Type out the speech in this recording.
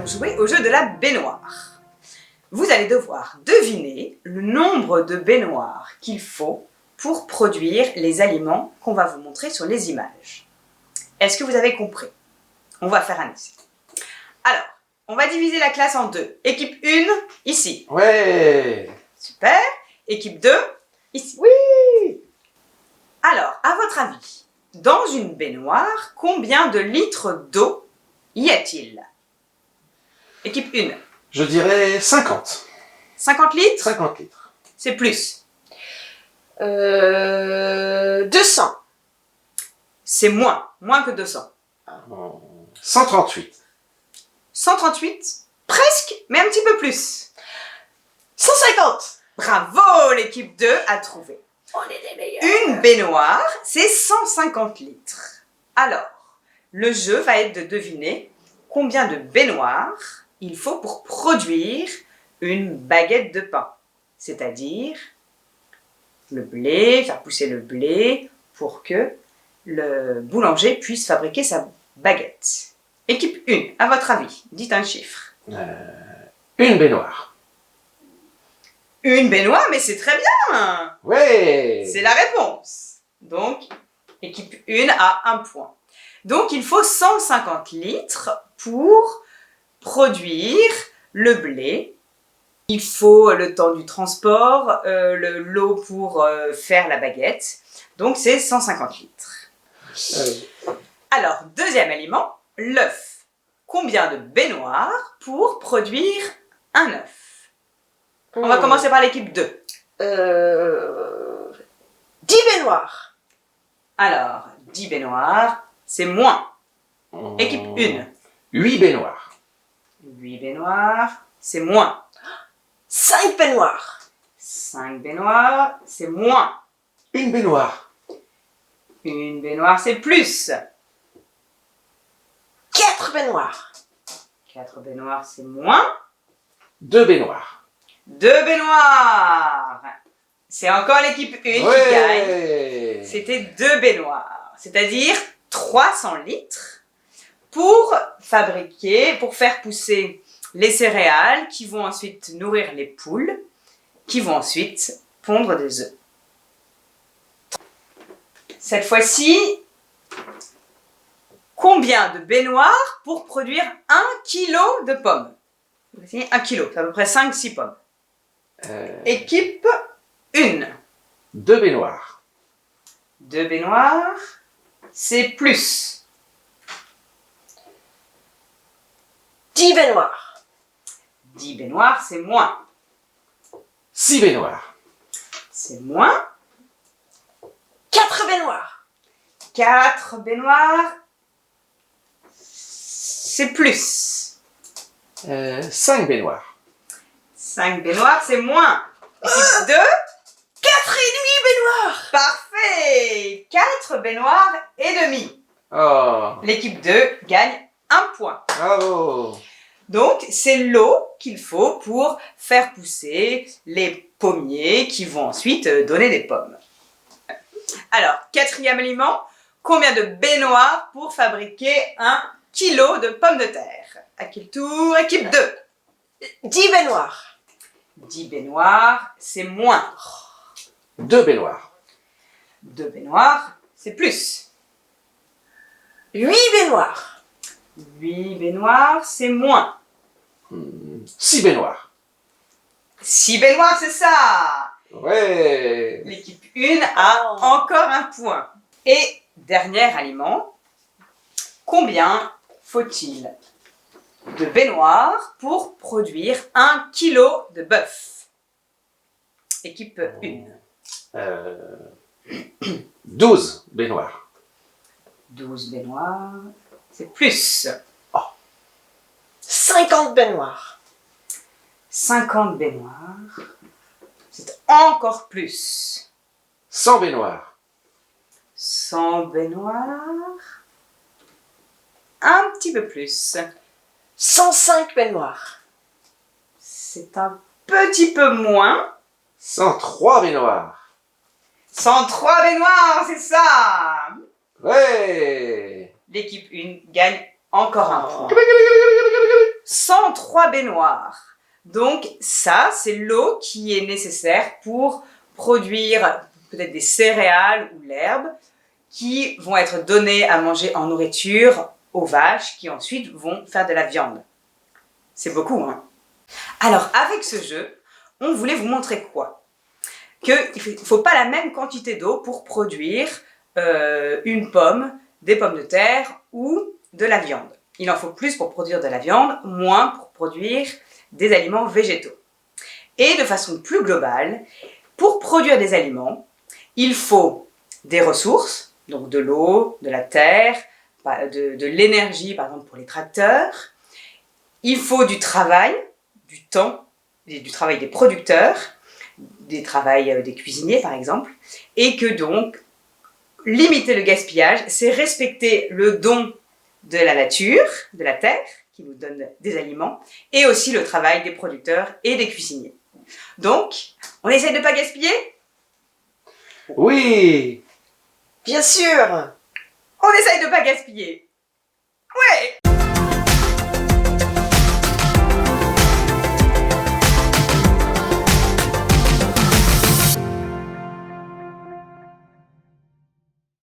jouer au jeu de la baignoire. Vous allez devoir deviner le nombre de baignoires qu'il faut pour produire les aliments qu'on va vous montrer sur les images. Est-ce que vous avez compris? On va faire un essai. Alors, on va diviser la classe en deux. Équipe 1, ici. Ouais. Super. Équipe 2, ici. Oui. Alors, à votre avis, dans une baignoire, combien de litres d'eau y a-t-il? Équipe 1. Je dirais 50. 50 litres? 50 litres. C'est plus. 200. C'est moins. Moins que 200. 138. 138? Presque, mais un petit peu plus. 150. Bravo, l'équipe 2 a trouvé. On est des meilleurs. Une baignoire, c'est 150 litres. Alors, le jeu va être de deviner combien de baignoires il faut pour produire une baguette de pain. C'est-à-dire le blé, faire pousser le blé pour que le boulanger puisse fabriquer sa baguette. Équipe 1, à votre avis, dites un chiffre. Une baignoire. Une baignoire, mais c'est très bien! Ouais. C'est la réponse. Donc, équipe 1 a 1 point. Donc, il faut 150 litres pour produire le blé. Il faut le temps du transport, l'eau pour faire la baguette. Donc, c'est 150 litres. Alors, deuxième aliment, l'œuf. Combien de baignoires pour produire un œuf? On va commencer par l'équipe 2. 10 baignoires. Alors, 10 baignoires, c'est moins. Équipe 1. 8 baignoires. 8 baignoires, c'est moins. 5 baignoires. 5 baignoires, c'est moins. Une baignoire. Une baignoire, c'est plus. 4 baignoires. 4 baignoires, c'est moins. 2 baignoires. 2 baignoires. C'est encore l'équipe 1 qui gagne. C'était 2 baignoires, c'est-à-dire 300 litres pour faire pousser les céréales qui vont ensuite nourrir les poules, qui vont ensuite pondre des œufs. Cette fois-ci, combien de baignoires pour produire 1 kilo de pommes? 1 kilo, c'est à peu près 5-6 pommes. Équipe 1. 2 baignoires. 2 baignoires, c'est plus. 10 baignoires. 10 baignoires, c'est moins. 6 baignoires. C'est moins. 4 baignoires. 4 baignoires, c'est plus. 5 baignoires. 5 baignoires, c'est moins. Équipe 2. 4 et demi baignoires. Parfait. 4 baignoires et demi. Oh. L'équipe 2 gagne 1 point. Bravo. Donc, c'est l'eau qu'il faut pour faire pousser les pommiers qui vont ensuite donner des pommes. Alors, quatrième aliment, combien de baignoires pour fabriquer 1 kilo de pommes de terre? À quel tour? Équipe 2. 10 baignoires. 10 baignoires, c'est moins. 2 baignoires. 2 baignoires, c'est plus. 8 baignoires. 8 baignoires, c'est moins. 6 baignoires. 6 baignoires, c'est ça! Ouais. L'équipe 1 a encore 1 point. Et dernier aliment, combien faut-il de baignoires pour produire 1 kilo de bœuf? Équipe 1. 12 baignoires. 12 baignoires, c'est plus. 50 baignoires. 50 baignoires, c'est encore plus. 100 baignoires. 100 baignoires, un petit peu plus. 105 baignoires. C'est un petit peu moins. 103 baignoires. 103 baignoires, c'est ça! Ouais. L'équipe 1 gagne encore un point. 103 baignoires. Donc ça, c'est l'eau qui est nécessaire pour produire peut-être des céréales ou l'herbe qui vont être données à manger en nourriture aux vaches qui ensuite vont faire de la viande. C'est beaucoup, hein? Alors, avec ce jeu, on voulait vous montrer quoi? Qu'il ne faut pas la même quantité d'eau pour produire une pomme, des pommes de terre ou de la viande. Il en faut plus pour produire de la viande, moins pour produire des aliments végétaux. Et de façon plus globale, pour produire des aliments, il faut des ressources, donc de l'eau, de la terre, de l'énergie, par exemple pour les tracteurs. Il faut du travail, du temps, du travail des producteurs, du travail des cuisiniers par exemple, et que donc limiter le gaspillage, c'est respecter le don de la nature, de la terre, qui nous donne des aliments, et aussi le travail des producteurs et des cuisiniers. Donc, on essaye de ne pas gaspiller? Oui! Bien sûr. On essaye de ne pas gaspiller. Ouais!